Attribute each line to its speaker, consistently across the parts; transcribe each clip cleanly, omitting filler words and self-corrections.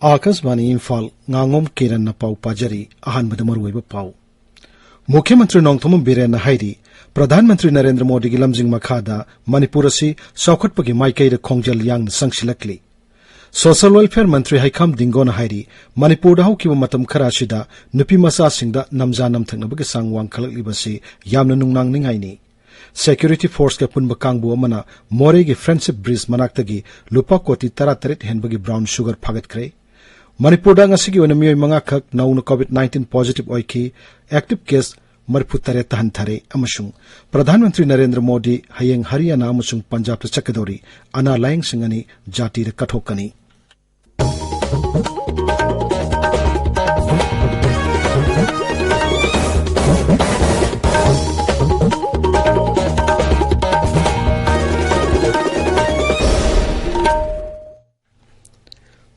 Speaker 1: Akashvani Imphal Ngangom Kiran na pau pajari ahanbada maruiba pau मुख्यमंत्री नोंगथोम villain हाइरी प्रधानमंत्री नरेंद्र मोदी की लमजिंग मखादा मणिपुर असि सौखटपगी माइकैद खोंजल यांग संगसिलकली सोशल वेलफेयर मंत्री हाइखम दिंगोन हाइरी मणिपुर हौकिब मतम खरासिदा नुपी मसासिंगदा नमजा नमथंगनबगे सांग वांखलकलिबसि यामना नुंगनांगनिंगाइनि सेक्यूरिटी फोर्स के पुनब कांगबु अमना मोरे की फ्रेंडशिप ब्रिज मनाक्तगी लुपा कोटी 33 हेनबगी ब्राउन शुगर फागतख्रे Manipur ngasi gi onamioi manga khak nauna covid-19 positive oiki active case marphutare tahanthare amasung प्रधानमंत्री नरेंद्र मोदी hayeng हरियाणा amasung पंजाब चकदौरी अना लायंग सिंगनी जाति रे कठोकनी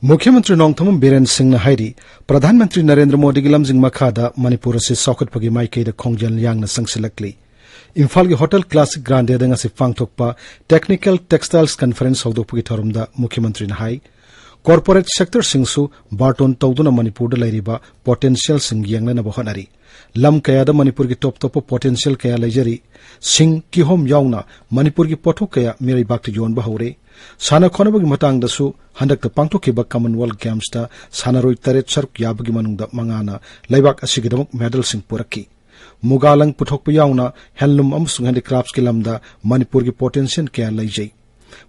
Speaker 1: मुख्यमंत्री नोंगथोम बिरेन सिंह हाइरी प्रधानमंत्री नरेंद्र मोदी की लमजिंग मखादा मणिपुर से सौखटपगी माइकैद खोंजल यांगना संगसिलकली इम्फाल की होटल क्लासिक ग्रांडे दंगसी फांगथोकपा टेक्निकल टेक्सटाइल्स कॉन्फ्रेंस हौदोकपगी थोरमदा मुख्यमंत्री हाई कॉर्पोरेट सेक्टर सिंगसु बार्टोन तौदुना मणिपुर लैरिबा पोटेंशियल सिंग यांगनब होनारी लम कयादा मणिपुर की टॉप टॉप पोटेंशियल कया लैजरी सिंग किहोम यावना मणिपुर की पोथो कया मेरी बाक्ति योनबा हौरे साना खोनबगी मतंगदसु हंदक पांगथोकिबा कॉमनवेल्थ गेम्स दा सानारोई तरेट सरुक याबगी मनुंगदा मंगाना लैबाक असिगिदमक मेडल सिंग पुरक्की मुगालंग पुथोकपा यावना हैंडलूम अमसुंग हैंडीक्राफ्ट्स की लमदा मणिपुर की पोटेंशियल कया लैजै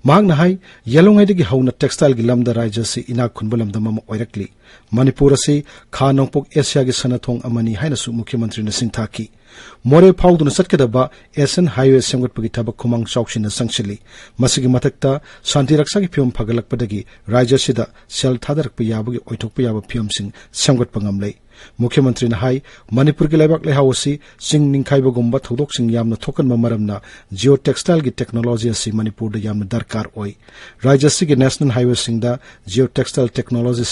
Speaker 1: मांगना हाई येलोंगैदगी हौना टेक्सटाइल की लमदा राज्य से इनाक खुनबा लमदा मम ओइरकली मणिपुर असि खा नोंपोक एशिया की सनाथोंग अमनी हाइनसु मुख्यमंत्री ने सिंथाकी मोरे फाउदुना सटकदबा एशियन हाईवे सेमगटपगी थबक खुमांग चौक्सिना संगसिली मसिगी मथक्ता शांति रक्षा की फिल्म फगलकपदगी राज्य सिदा सेल थादरकपा याबगी ओइथोकपा याबा फिल्मसिंग सेमगटपा ngamlei मुख्यमंत्री हाई मणिपुर की लेबाक लेहाउसी सिंग निंखाइबगुम्बा थौदोकसिंग यामना थोकनबा मरमना जियो टेक्सटाइल की टेक्नोलॉजी असि मणिपुर यामना दरकार ओइ राज्य सिगी नेशनल हाईवे सिंगदा जियो टेक्सटाइल टेक्नोलॉजी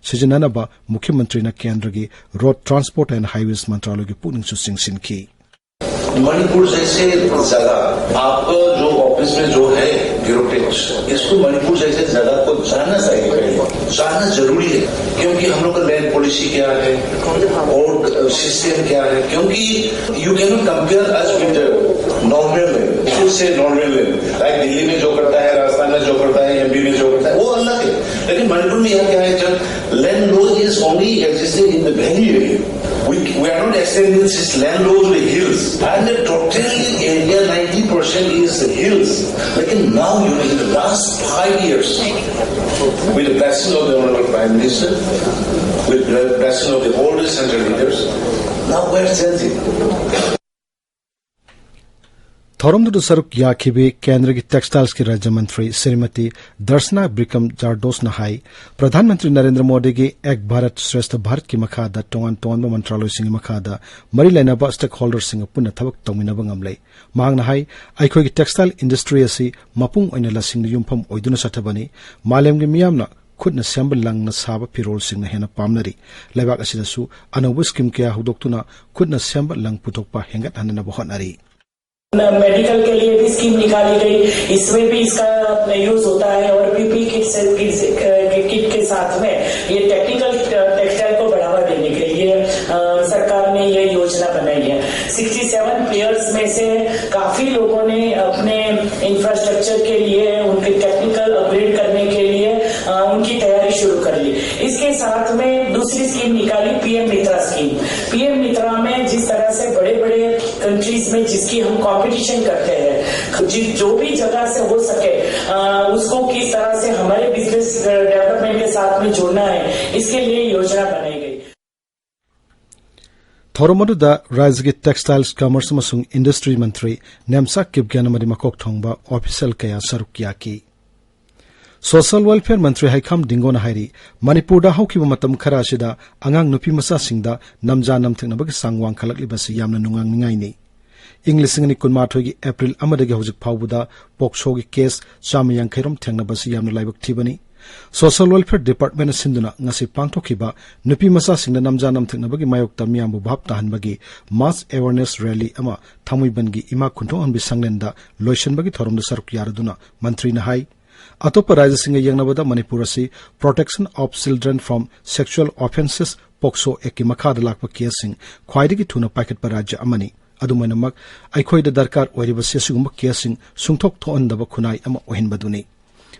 Speaker 1: सिजननबा मुख्यमंत्री केंद्र की रोड ट्रांसपोर्ट एंड हाईवेज मंत्रालय की पुनिंग सिंह की
Speaker 2: मणिपुर जैसे जगह आपका जो ऑफिस में जो है ब्यूरोक्रेट इसको मणिपुर जैसे जगह को जानना चाहिए जानना जरूरी है क्योंकि हम लोग का लैंड पॉलिसी क्या है और सिस्टम क्या है क्योंकि you can not compare us with normal में से नॉर्मल में लाइक दिल्ली में जो करता है राजस्थान में जो करता है एमपी में जो करता है वो अलग है लेकिन मणिपुर में यहाँ क्या है जब land law is only existing in the valley area we are not extending this land laws to the hills and the total area 90% is the hills like now you know in the last 5 years with the blessing of the honorable prime minister with the blessing of the older central leaders now we are changing
Speaker 1: थोरमदु सरुक याखिबे केंद्र की textiles की राज्य मंत्री श्रीमती दर्शना Bikram जारदोस high प्रधानमंत्री नरेंद्र मोदी की एक भारत श्रेष्ठ भारत की मखादा टोंगान टोंगान मंत्रालय सिंह मखादा मरी लेनाबा स्टेक होल्डर सिंह पुनः थबक तौमिनबा ngamlei मांगना हाई अखोई की टेक्सटाइल इंडस्ट्री असि मपुंग ओइना लसिंग युमफम ओइदुना सथबनी मालेम की मियामना खुदना सेंबल लंगना साबा फिरोल सिंह हेना पामनरी लेबाक असिदसु अनौब स्कीम कया हुदोक्तुना खुदना सेंबल लंग पुथोकपा हेंगत हनना बहोनरी
Speaker 3: मेडिकल के लिए भी स्कीम निकाली गई इसमें भी इसका यूज होता है और पीपी किट के साथ में ये टेक्निकल टेक्सटाइल को बढ़ावा देने के लिए सरकार ने ये योजना बनाई है 67 प्लेयर्स में से काफी लोगों ने अपने इंफ्रास्ट्रक्चर के लिए उनके टेक्निकल अपग्रेड करने के लिए उनकी तैयारी शुरू कर ली इसके साथ में दूसरी स्कीम निकाली पीएम मित्रा स्कीम पीएम मित्रा में जिस तरह से बड़े बड़े कंट्रीज में जिसकी हम कंपटीशन करते हैं जो भी जगह से हो सके उसको किस तरह से हमारे बिजनेस डेवलपमेंट के साथ में जोड़ना है इसके लिए योजना बनाई गई
Speaker 1: थोरमदुदा राज्य की टेक्सटाइल्स कॉमर्स अमसुंग इंडस्ट्री मंत्री नेमसा किबग्यानमदि मकोक थोंगबा ऑफिशियल कया सरुक याकी सोशल वेलफेयर मंत्री हाइखम दिंगोन हाइरी मणिपुर हौकिबा मतम खरासिदा अंगांग नुपी मसासिंगदा नमजा नमथेंगनबगी सांगवांग खलकलिबसि यामना नुंगांगनिंगाइनि इंग्लिसिंगनि कुनमाथोगी एप्रिल अमदगी हौजिक फाउबदा पोक्सोगी केस 150 थेंगनबसि यामना लाइबक थिबनी सोशल वेलफेयर डिपार्टमेंट सिंधुना ngasi पांगथोखिबा नुपी मसासिंगना नमजा नमथेंगनबगी मायोक्ता मियामबु भाब ताहनबगी मास अवेयरनेस रैली अमा थामुइबनगी इमा खुंथोंहनबि संगलेंदा लोइसनबगी थोरमदा सरुक यारदुना मंत्री हाई अतोप राज्य सिंह यंगनबदा मणिपुर असि protection of children from sexual offences POCSO act की मखादा लाकपा केससिंग ख्वाइदगी थुना पाइखटपा राज्य अमनी अदुमैनमक अखोइदा दरकार ओइरिबसे सिगुम केससिंग सुंगथोक थोअनदबा खुनाई अमा ओहिनबदुनी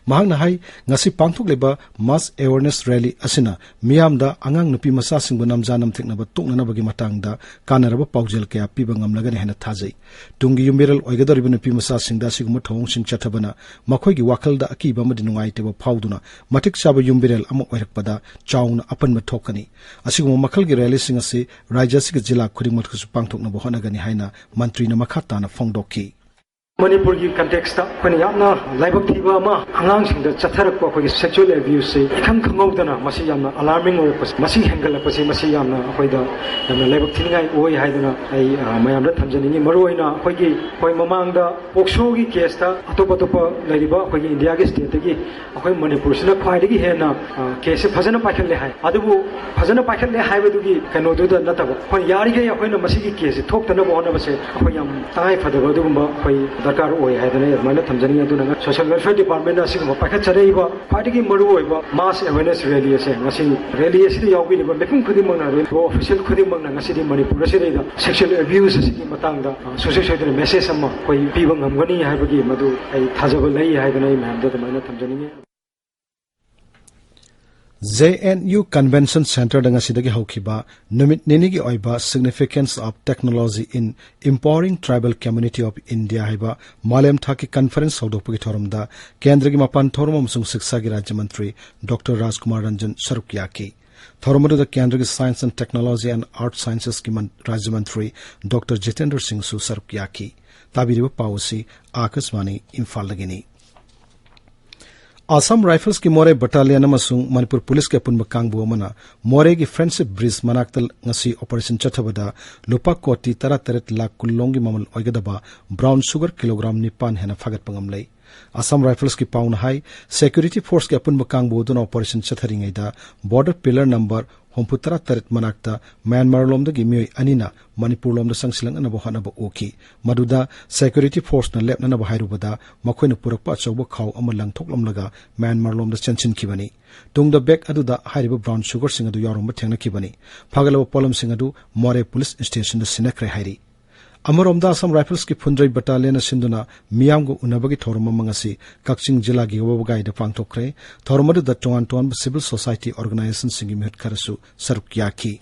Speaker 1: महांगना high ngasi pangthokliba mass awareness rally asina miyamda angang nupi masa singbu namja namtheknaba toknanabagi matangda kanaraba paujel kaya piba ngamlagani hena thajai tungi yumiral oigadoriba nupi masa singda siguma thong sing chathabana makhoigi wakalda akiba amadi nungaiteba phauduna matik chaba yumiral ama oirakpada chauna apanma thokani asiguma makhalgi rally sing ase rajya jila khudingmat khusu pangthoknaba honagani haina mantri na makhatana phongdokki
Speaker 4: Manipur की context ता कोई यामना लाइबक थीबा मा हंगांग सिंग the चथरक को कोई sexual abuse से इखम खंगौदना मसी यामना alarming और पस मसी हैंगल पसी मसी यामना कोई दा यामना लाइबक थीनिगाई ओय हाइदना आई मयामदा थमजनिंगी मरोइना कोई की कोई ममांग दा पोक्सो की केस ता अतोप अतोप लाइबा कोई इंडिया के स्टेट की कोई मणिपुर से ख्वाइदगी हेना केस फजन पाखले हाय अदुबु फजन पाखले हाइबदुगी कनोदुदा नतब कोई यारिगे अखोइना मसी की केस थोक्तन बोहनबसे कोई याम ताई फदब अदुगुम्बा कोई दरकार ओय हाइदना यदमाना थमजनिंग अदुना सोशल वेलफेयर डिपार्टमेंट असिगुम्बा पाखचरेइबा ख्वाइदगी मरुओइबा मास अवेयरनेस रैली असे ngasi rally asidi yaubiniba mepum khudimangna official khudimangna ngasi di manipur asida sexual abuse asigi matangda social social message amma koi piba ngamgani haibagi madu ai thajaba lai haidana ai ma'am da maina thamjani
Speaker 1: JNU Convention Center danga sidagi haukiba numit ninigi oiba significance of technology in empowering tribal community of India haiba malem thaki conference hodopagi thorumda kendragi mapan thorum amsung shiksha gi rajya mantri Dr. Rajkumar Ranjan Sarukyaki thorumadu da kendragi science and technology and art sciences ki rajya mantri Dr. Jitendra Singh Su Sarukyaki tabiriba pawsi Akashvani Imphal lagini Assam Rifles की मोरे battalion अमसुंग Manipur police के पुनब कांगबु अमना मोरे की friendship bridge मनाक्तल ngasi operation चथबदा लुपा कोटी 33 lakh कुल्लोंगी ममल ओइगदबा brown sugar kilogram 9 हेना फागत पंगमलै Assam Rifles की pound high security force के पुनब कांगबु दुना operation चथरिङैदा border pillar number होमपुतरा तरत मनाक्ता Myanmar लोमदगी मियोय अनिना Manipur लोमदा संगसिलंगनबो हनबो ओकी मदुदा security force न लेपननबो हाइरुबदा मखोइना पुरकपा अचौबो खाव अमा लंगथोकलमलगा म्यांमार लोमदा चेंचिनखिबनी तुंगदा बेक अदुदा हाइरिबो ब्राउन शुगर सिंग अदु यारोमबो थेंगनखिबनी फागलबो पोलम सिंग अदु मोरे पुलिस स्टेशन द सिनक्रे हाइरी अमरोमदा असम राइफल्स की फुंद्रै बटालियन सिंदुना मियामगो उनबगी थोरम मंगसी कक्चिंग जिला गी गबगाइद पांगथोखरे थोरमदु द टोन टोन सिविल सोसाइटी ऑर्गेनाइजेशन सिंगी मिहत खरसु सरुक्याकी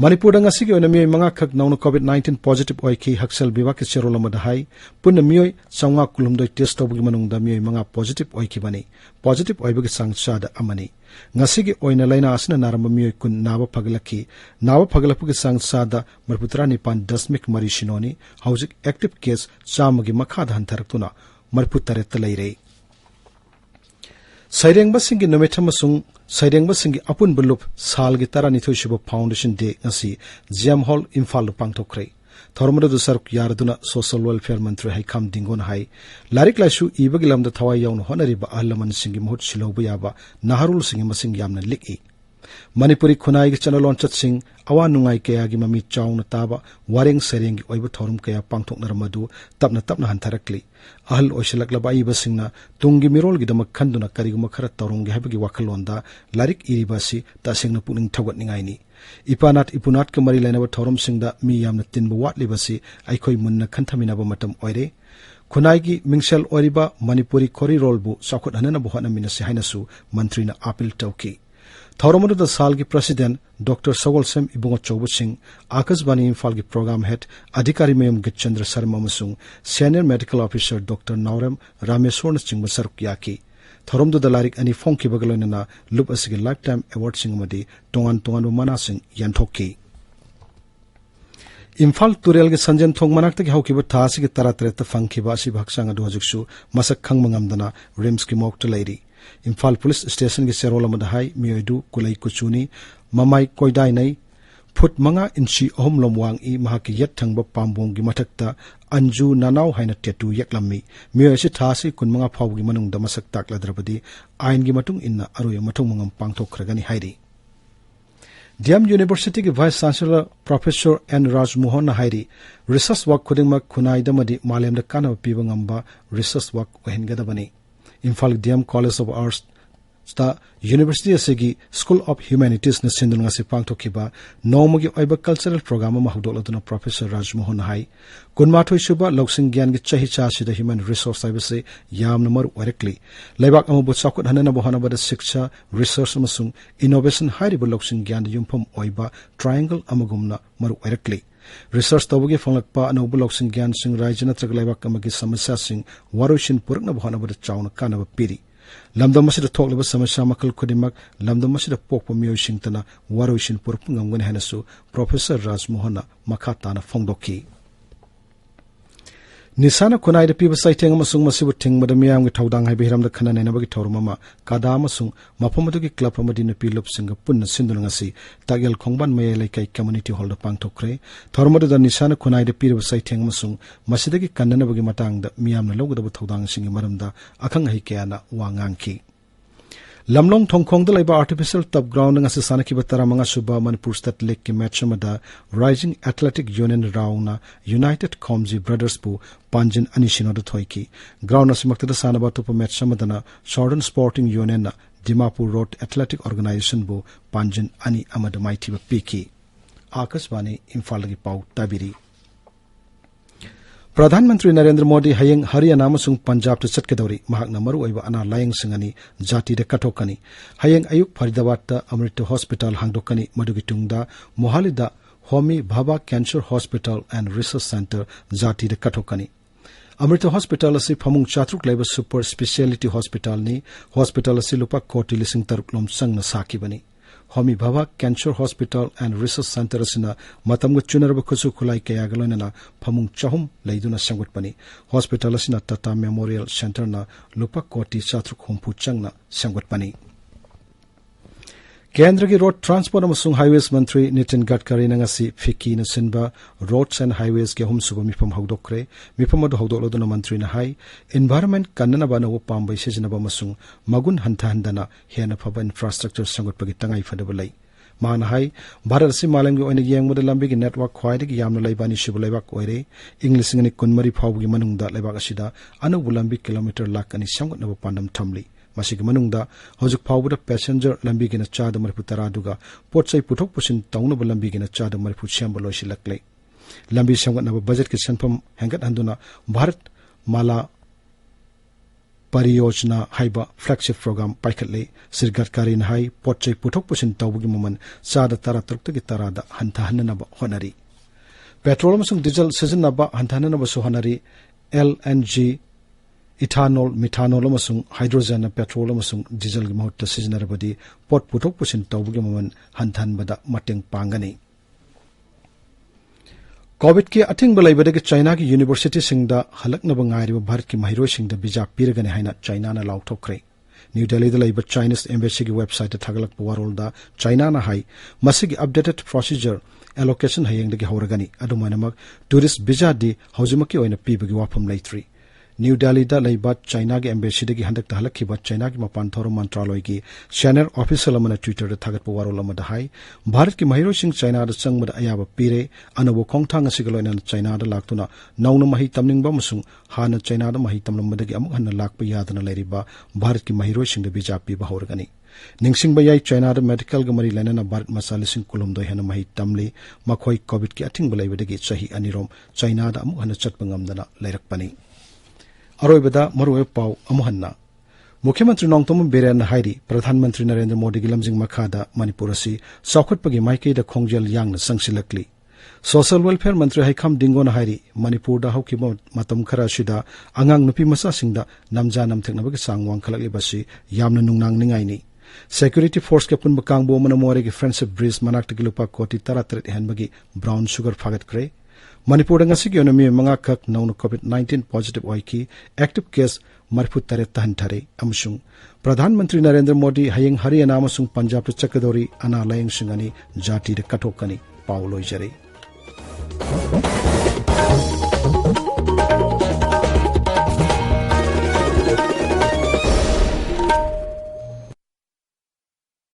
Speaker 1: Manipur ngasi oina mioi manga khak nauna covid-19 positive oiki haksal biwa ke cherolam da hai punna mioi changa kulumdoi test tobugi manungda mioi manga positive oiki bani positive oibagi sangcha da amani ngasi gi oina laina asna naramba mioi kun nawa paglapugi sangcha da marputra nipan dasmik mari shinoni haujik active case chamagi makha dhan tharaktuna marputare talaire Sairengba singi numethamasung Sairengba singi apun bulup sal gi tara nithoi shiba foundation day ngasi Jam Hall Imphal pangthokre thormadu du saruk yarduna social welfare mantri haikam dingon hai larik laishu ibagi lamda thawai yaun honariba ahlaman singi mohut silobu yaba naharul singi masing yamna liki Manipuri khunai gi channel launch sing awa nungai kaya gi mami chauna taba wareng sereng gi oiba thorum kaya pangthoknar madu tapna hantarakli ahal oisilakla iba singna tungi mirol gi damak khanduna kariguma khara torungi habagi wakhalonda larik iribasi ta singna puning thogot ningai ni ipunat ke mari lainaba thorum singda mi yamna tinbu watlibasi aikhoi munna khanthaminaba matam oire khunai gi mingsel oriba Manipuri khori rolbu sakhot hanana bohana minasi hainasu mantri na appeal tauki Thoromadu the Salgi President Dr. Sawalsem Ibungo Chobusing, Akashvani Imphal Program Head Adhikari Mayam Gitchandra Sarma Masung, Senior Medical Officer Dr. Nauram Rameswarna Chingba Sarukyaki. Thoromdu the Larik Ani Fonki Bagalonana Lup Asigi Lifetime Award Singmadi Tongan Manasing Yantoki. Imphal Turel ge Sanjan Thong Manakta ki Haukiba Tasi ki Taratreta Funkiba Si Bhaksanga Dojuksu Masak Khang Mangamdana Rims ki Mok to Lady. Imphal Police Station ki Serola Madahai Mioidu Kulai Kuchuni Mamai Koidai Nai Put Manga Inchi Ohom Lomwang I Mahaki Yet Tangba Pambong gi Matakta Anju Nanau Haina Tetu Yaklammi Mioisi Thasi Kun Manga Pawgi Manung Damasak Takla Drabadi Ain gi Matung Inna Aruya Matung Mangam Pangtokragani Hairi DM University ki Vice Chancellor Professor N. Raj Mohan Hairi Research Work Khudingma Khunai Damadi Malem da Kana Piba Ngamba Research Work Ohengadabani Imphal DM College of Arts sta University asigi School of Humanities na sindul nga si pangtokhiba nomogi oiba cultural program ma hudoloduna Professor Rajmohan hai kunmathoi suba loksing gyan gi chahi cha sida human resource service yamna maru orekli leibak amu bu chakut hanana bo hanaba da shiksha research amasung innovation hairibu loksing gyan yumpham oiba triangle amagumna maru orekli research tawagi fanglakpa anobu loksing gyan sing rajana traglebak amagi samasya sing waroshin purakna bo hanaba da chauna kanaba piri lamdam masida thokleba samasya makal khudimak lamdam masida pokpa miyosing tana waroshin purpu ngamgan hanasu Professor Rajmohan makha tana phongdokhi Nisana kunai da piba saiteng amasung masibu tingmada miyam gi thaudang hai bihiram da khana nainabagi thawrumama kada amasung maphamadu club amadi na pilop singa punna sindul ngasi tagel khongban mayai laikai community hall da pangthokre thawrumadu da nisana kunai da piba saiteng amasung masidagi kannanabagi matang da miyam na logdabu thaudang singi maramda akhang hai kayana wangangki Lamlong Thongkhong da laiba artificial top ground nga sa sanaki batara mga suba Manipur State Lake ki match mada Rising Athletic Union Rauna United Comzi Brothers bu Panjin Anishino da thoiki ground asimakta da sanaba to match madana Southern Sporting Union na Dimapur Road Athletic Organization bu Panjin Ani amada maiti ba piki Akashvani Imphal gi pau tabiri Pradhanmantri Narendra Modi hayeng Haryana amasung Punjab to Chatkedori mahakna maru oiba ana layang singani jati de katokani hayeng ayuk Faridabad da Amrita Hospital hangdokani madugi tungda Mohali da Homi Bhabha Cancer Hospital and Research Center jati de katokani Amrita Hospital asi phamung chatruk laiba super speciality hospital ni hospital asi lupa koti lising taruklom sangna sakibani Homi Bhabha Cancer Hospital and Research Center asina matamga chunarba khusu khulai kaya galonena phamung chahum leiduna sangutpani hospital asina Tata Memorial Center na lupa koti chatruk humpu changna sangutpani Kendra ki road transport amasung highways mantri Nitin Gadkari nangasi fiki na sinba roads and highways ke humsuba mifam hawdokre mifam adu hawdokloduna mantri na hai environment kannana bana wo pambai sejina ba masung magun hanta handana hena phaba infrastructure sangot pagi tangai fadabalai man hai bharat si malangi oina yeng moda lambi gi network khwaide gi yamna laibani shibulaibak oire english ngani kunmari phawgi manungda laibak asida anu bulambi kilometer lak ani sangot na pandam thamli masigi manungda hojik phawbuda passenger lambi gina chada maripu taraduga potchai puthok pusin taunaba lambi gina chada maripu chemba loisilakle lambi sangatna budget ki sanpham hengat handuna bharat mala pariyojna haiba flagship program paikatle sirgatkari na hai potchai puthok pusin tawbugi maman chada tara turukta gi tarada hanta hanna ba honari petrol amasung diesel season ba hanta hanna ba so honari LNG ethanol methanol amasung hydrogen na petrol amasung diesel gi mahutta sizinarabadi pot puthok pusin tawbugi maman hanthan bada mateng pangani COVID ki ating balai badagi China ki university singda halakna bangai ri Bharat ki mahiro singda bija piragani haina China na lauthokre New Delhi da laiba Chinese embassy ki website ta thagalak warol da China na hai masigi updated procedure allocation hayeng dagi horagani adumanamak tourist visa di haujimaki oina pibagi wafam laitri New Delhi da laiba China ki embassy dagi handak ta halakhiba China ki mapan thorum mantraloy ki senior official amana Twitter da thagat warol amada hai Bharat ki mahiro sing China da changmada ayaba pire anabo khongthang asigaloina China da laktuna nauna mahi tamningba musung hana China da mahi tamlammadagi amuk hanna lakpa yadana leriba Bharat ki mahiro sing da bija pi bahorgani ningsingba yai China da medical ga mari lenana Bharat masalising kulumdoi hana mahi tamli makhoi COVID ki ating balai badagi chahi anirom China da amuk hanna chatpa ngamdana leirakpani Aroibada maruwe pau amuhanna Mukhyamantri Nongtom Beren Hairi Pradhanmantri Narendra Modi gi lamjing makhada Manipur asi saukhatpagi maikei da khongjel yangna sangsilakli Social Welfare Mantri Haikham Dingona Hairi Manipur da haukiba matam khara sida angang nupi masa singda namja namtheknabagi sangwang khalakli basi yamna nungnang ningai ni Security Force ke punba kangbo manamore gi Friendship Bridge manakta gi lupa koti taratret henbagi brown sugar phagat kre Manipur ngasi gi onami manga khak nauna COVID-19 positive oiki active case marfu tare tahan thare amsung Pradhanmantri Narendra Modi hayeng Haryana amasung Punjab to Chakadori ana layeng singani jati de katokani pauloi jare